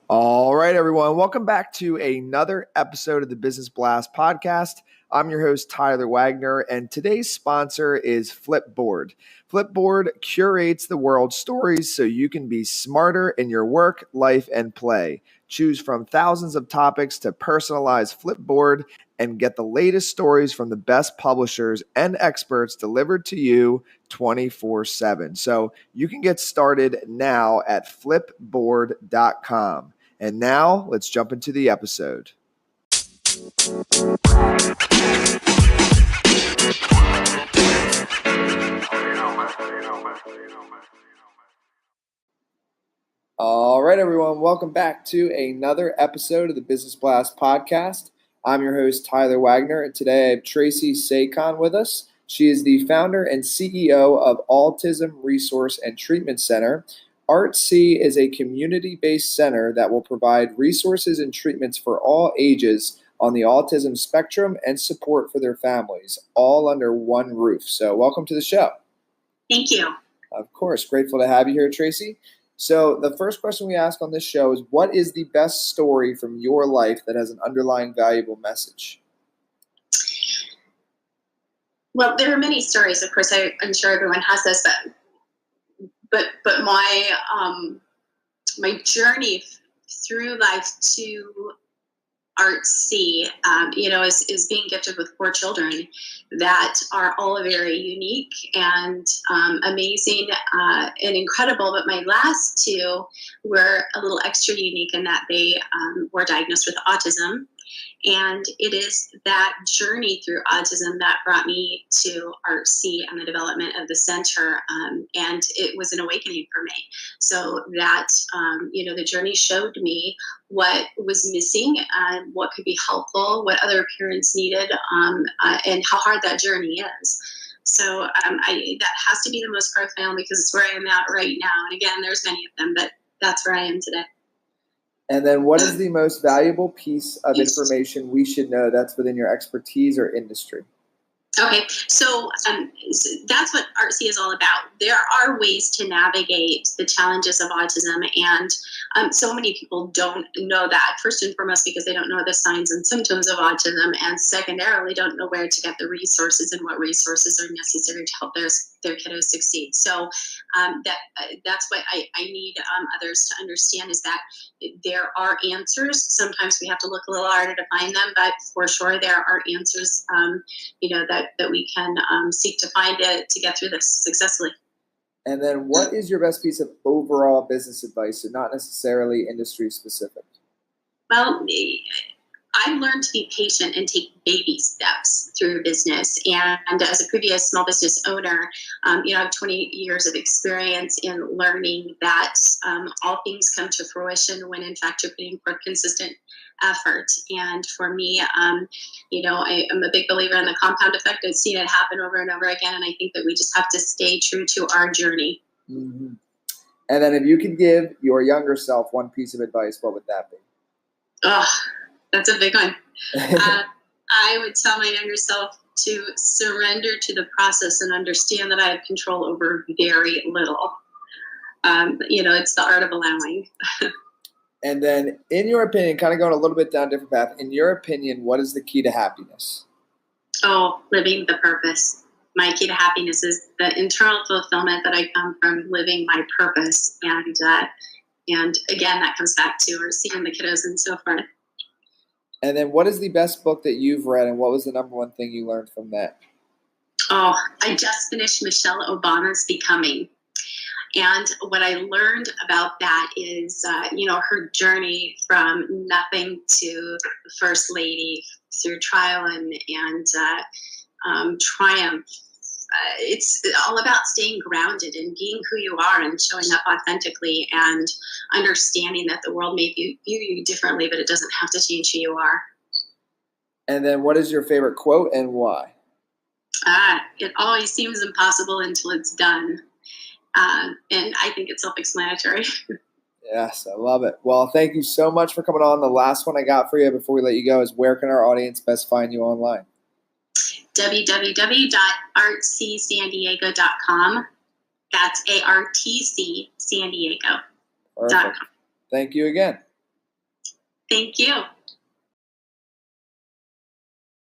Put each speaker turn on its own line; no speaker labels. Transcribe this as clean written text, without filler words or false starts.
All right, everyone. Welcome back to another episode of the Business Blast podcast. I'm your host, Tyler Wagner, and today's sponsor is Flipboard. Flipboard curates the world's stories so you can be smarter in your work, life, and play. Choose from thousands of topics to personalize Flipboard and get the latest stories from the best publishers and experts delivered to you 24/7. So you can get started now at flipboard.com. And now let's jump into the episode. All right, everyone. Welcome back to another episode of the Business Blast podcast. I'm your host, Tyler Wagner, and today I have Tracy Sekhon with us. She is the founder and CEO of Autism Resource and Treatment Center. ARTC is a community-based center that will provide resources and treatments for all ages on the autism spectrum and support for their families, all under one roof. So welcome to the show.
Thank you.
Of course. Grateful to have you here, Tracy. So the first question we ask on this show is, what is the best story from your life that has an underlying valuable message?
Well, there are many stories. Of course, I'm sure everyone has this, but my journey through life to ARTC, is being gifted with 4 children that are all very unique and amazing and incredible. But my last 2 were a little extra unique in that they were diagnosed with autism. And it is that journey through autism that brought me to ARTC and the development of the center. And it was an awakening for me. So that, the journey showed me what was missing, what could be helpful, what other parents needed, and how hard that journey is. So that has to be the most profound because it's where I am at right now. And again, there's many of them, but that's where I am today.
And then what is the most valuable piece of information we should know that's within your expertise or industry?
Okay, so that's what ARTC is all about. There are ways to navigate the challenges of autism, and so many people don't know that, first and foremost, because they don't know the signs and symptoms of autism, and secondarily, don't know where to get the resources and what resources are necessary to help their kiddos succeed. So that's what I need others to understand, is that there are answers. Sometimes we have to look a little harder to find them, but for sure there are answers, that we can seek to find it to get through this successfully.
And then what is your best piece of overall business advice, and not necessarily industry specific?
Well, I've learned to be patient and take baby steps through business. And as a previous small business owner, I have 20 years of experience in learning that all things come to fruition when, in fact, you're putting forth consistent effort. And for me, I am a big believer in the compound effect. I've seen it happen over and over again. And I think that we just have to stay true to our journey.
Mm-hmm. And then if you could give your younger self one piece of advice, what would that be?
Oh, that's a big one. I would tell my younger self to surrender to the process and understand that I have control over very little. It's the art of allowing.
And then, in your opinion, kind of going a little bit down a different path, in your opinion, what is the key to happiness?
Oh, living the purpose. My key to happiness is the internal fulfillment that I come from living my purpose. And again, that comes back to seeing the kiddos and so forth.
And then what is the best book that you've read, and what was the number one thing you learned from that?
Oh, I just finished Michelle Obama's Becoming. And what I learned about that is, her journey from nothing to First Lady through trial and triumph. It's all about staying grounded and being who you are and showing up authentically and understanding that the world may view you differently, but it doesn't have to change who you are.
And then what is your favorite quote and why?
It always seems impossible until it's done. And I think it's self-explanatory.
Yes, I love it. Well, thank you so much for coming on. The last one I got for you before we let you go is, where can our audience best find you online?
www.artcsandiego.com. That's ARTC San Diego.com.
Perfect. Thank you again.
Thank you.